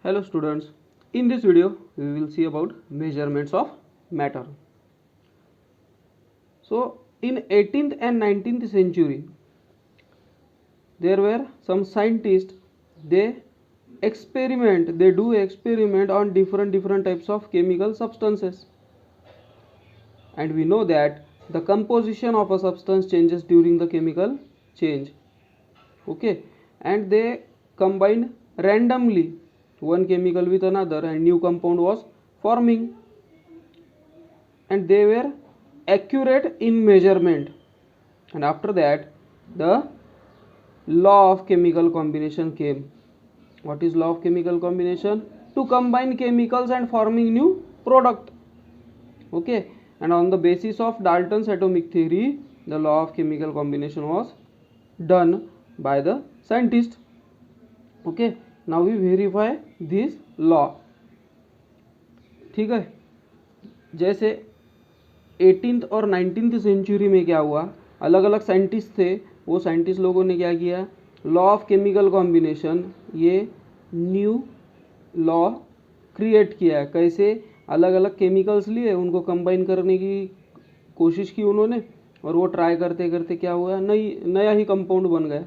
Hello students, in this video we will see about measurements of matter. So in 18th and 19th century there were some scientists, they do experiment on different types of chemical substances, and we know that the composition of a substance changes during the chemical change. Okay, and they combined randomly one chemical with another and new compound was forming, and they were accurate in measurement. And after that the law of chemical combination came. What is law of chemical combination? To combine chemicals and forming new product. Okay, and on the basis of Dalton's atomic theory the law of chemical combination was done by the scientist. Okay, now we verify this law. ठीक है, जैसे 18th और 19th century में क्या हुआ, अलग अलग scientist थे, वो साइंटिस्ट लोगों ने क्या किया, लॉ ऑफ केमिकल कॉम्बिनेशन, ये न्यू लॉ क्रिएट किया है. कैसे? अलग अलग केमिकल्स लिए, उनको कंबाइन करने की कोशिश की उन्होंने, और वो ट्राई करते करते क्या हुआ, नया ही कंपाउंड बन गया.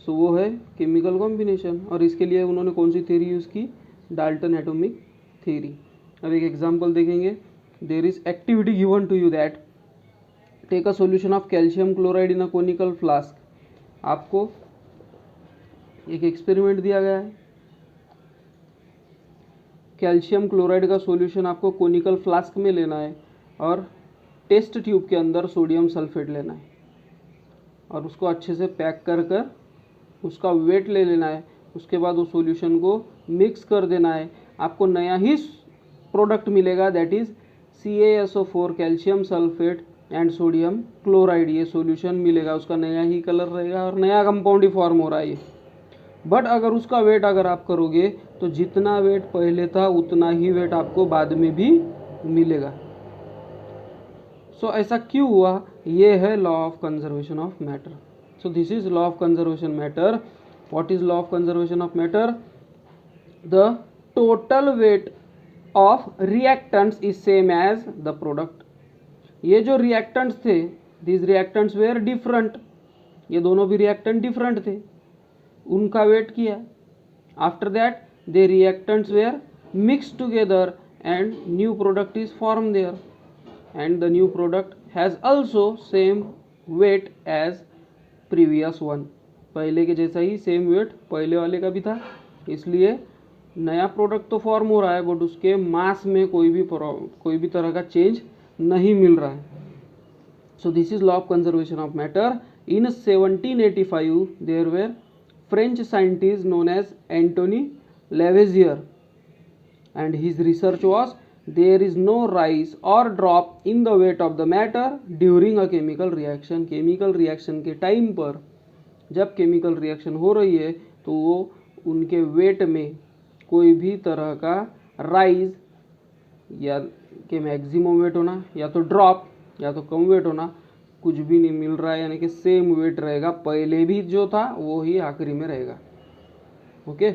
सो वो है केमिकल कॉम्बिनेशन. और इसके लिए उन्होंने कौन सी थ्योरी यूज़ की? Dalton atomic theory. अब एक एग्जांपल देखेंगे. There is activity given to you that take a solution of calcium chloride in a conical flask. आपको एक एक्सपेरिमेंट दिया गया है, कैल्शियम क्लोराइड का सॉल्यूशन आपको कोनिकल फ्लास्क में लेना है और टेस्ट ट्यूब के अंदर सोडियम सल्फेट लेना है और उसको अच्छे से पैक कर कर उसका वेट ले लेना है. उसके बाद उस सॉल्यूशन को मिक्स कर देना है. आपको नया ही प्रोडक्ट मिलेगा, that is CaSO4 calcium sulphate and sodium chloride. ये सॉल्यूशन मिलेगा, उसका नया ही कलर रहेगा और नया कंपाउंड ही फॉर्म हो रहा है ये. बट अगर उसका वेट अगर आप करोगे तो जितना वेट पहले था उतना ही वेट आपको बाद में भी मिलेगा. सो ऐसा क्यों हुआ? ये है law of conservation of matter. So this is law of conservation matter. What is law of conservation of matter? The total weight of reactants is same as the product. ये जो reactants थे, these reactants were different. ये दोनों भी reactant different थे, उनका weight किया. After that the reactants were mixed together and new product is formed there, and the new product has also same weight as previous one. पहले के जैसा ही same wait पहले वाले का भी था, इसलिए नया प्रोडक्ट तो फॉर्म हो रहा है बट उसके मास में कोई भी तरह का चेंज नहीं मिल रहा है. So this is law of conservation of matter. In 1785 there were French scientist known as Antoine Lavoisier and his research was there is no rise or drop in the weight of the matter during a chemical reaction. Chemical reaction के time पर जब chemical reaction हो रही है तो वो उनके wait में कोई भी तरह का राइज या कि मैक्सिमम वेट होना या तो ड्रॉप या तो कम वेट होना कुछ भी नहीं मिल रहा है, यानी कि सेम वेट रहेगा, पहले भी जो था वो ही आखिरी में रहेगा. Okay,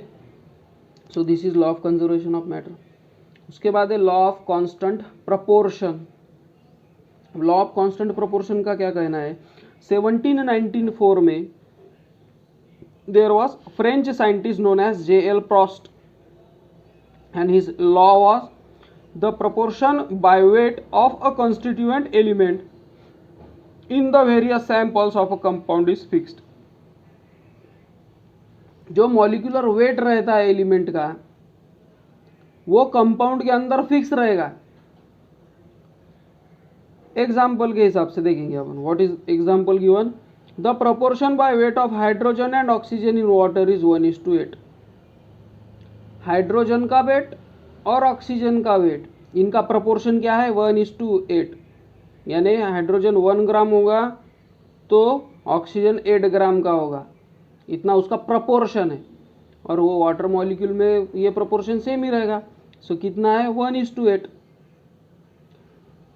so this is law of conservation of matter. उसके बाद है law of constant proportion. Law of constant proportion का क्या कहना है? 1794 में there was French scientist known as J.L. Proust and his law was the proportion by weight of a constituent element in the various samples of a compound is fixed. जो molecular weight रहता है element का वो compound के अंदर fix रहेगा. Example के हिसाब से देखेंगे अपन. What is example given? The proportion by weight of hydrogen and oxygen in water is 1:8. Hydrogen का वेट और ऑक्सीजन का वेट, इनका प्रोपोर्शन क्या है? 1:8. यानी हाइड्रोजन 1 ग्राम होगा तो ऑक्सीजन 8 ग्राम का होगा, इतना उसका प्रोपोर्शन है. और वो वाटर मॉलिक्यूल में ये प्रोपोर्शन सेम ही रहेगा. सो कितना है? 1:8.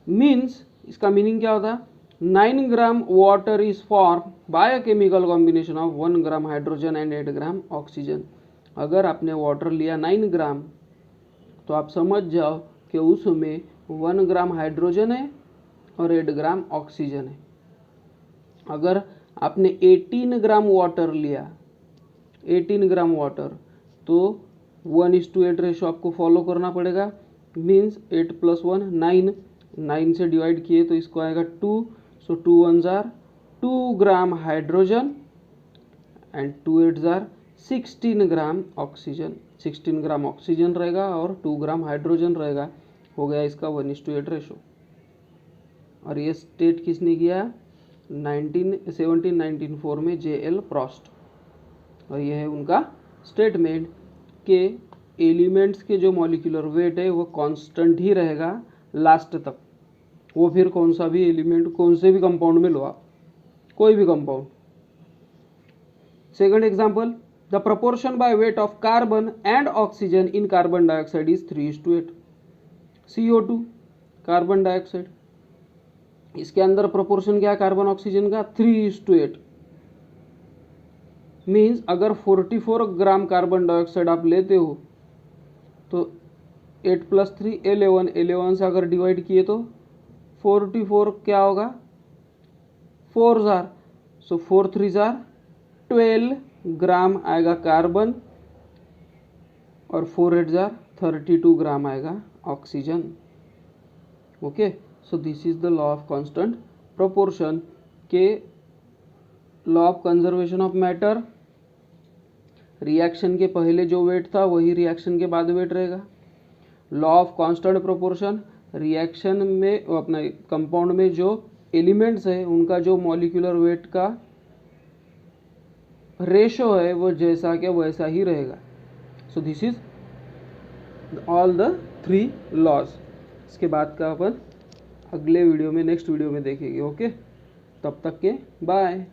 मीन्स इसका मीनिंग क्या होता है? 9 gram water is form by a chemical combination of 1 gram hydrogen and 8 gram oxygen. अगर आपने वाटर लिया 9 ग्राम तो आप समझ जाओ कि उसमें 1 ग्राम हाइड्रोजन है और 8 ग्राम ऑक्सीजन है। अगर आपने 18 ग्राम वाटर लिया, 18 ग्राम वाटर, तो 1:8 रेशो आपको फॉलो करना पड़ेगा। मीन्स 8 + 1 9, 9 से डिवाइड किए तो इसको आएगा 2, सो 2 1 jar 2 gram hydrogen and 2 8 jar 16 gram oxygen. 16 gram oxygen रहेगा और 2 ग्राम हाइड्रोजन रहेगा। हो गया इसका 1:8 रेशो। और ये स्टेट किसने किया? 1794 में J.L. प्रॉस्ट। और ये है उनका स्टेटमेंट के एलिमेंट्स के जो मॉलिक्यूलर वेट है वो कांस्टेंट ही रहेगा लास्ट तक। वो फिर कौन सा भी एलिमेंट, कौन से भी कंपाउंड में लो आप, कोई भी compound. Second example, the proportion by weight of carbon and oxygen in carbon dioxide is 3:8। CO2 carbon dioxide, इसके अंदर प्रोपोर्शन क्या है कार्बन ऑक्सीजन का? 3:8। मीन्स अगर 44 ग्राम कार्बन डाइऑक्साइड आप लेते हो तो 8 + 3 11, 11 से अगर डिवाइड किए तो 44 क्या होगा? 4 जार, सो 4 3 जार 12 ग्राम आएगा कार्बन और 4 8 जार 32 ग्राम आएगा oxygen. Okay, so this is the law of constant proportion के law of conservation of matter. Reaction के पहले जो वेट था वही रिएक्शन के बाद वेट रहेगा। Law of constant proportion, reaction में अपना कंपाउंड में जो एलिमेंट्स है उनका जो मॉलिक्यूलर वेट का रेशो है वो जैसा क्या वैसा ही रहेगा। So this is all the 3 laws. इसके बाद का अपन अगले वीडियो में, नेक्स्ट वीडियो में देखेंगे। ओके, तब तक के बाय।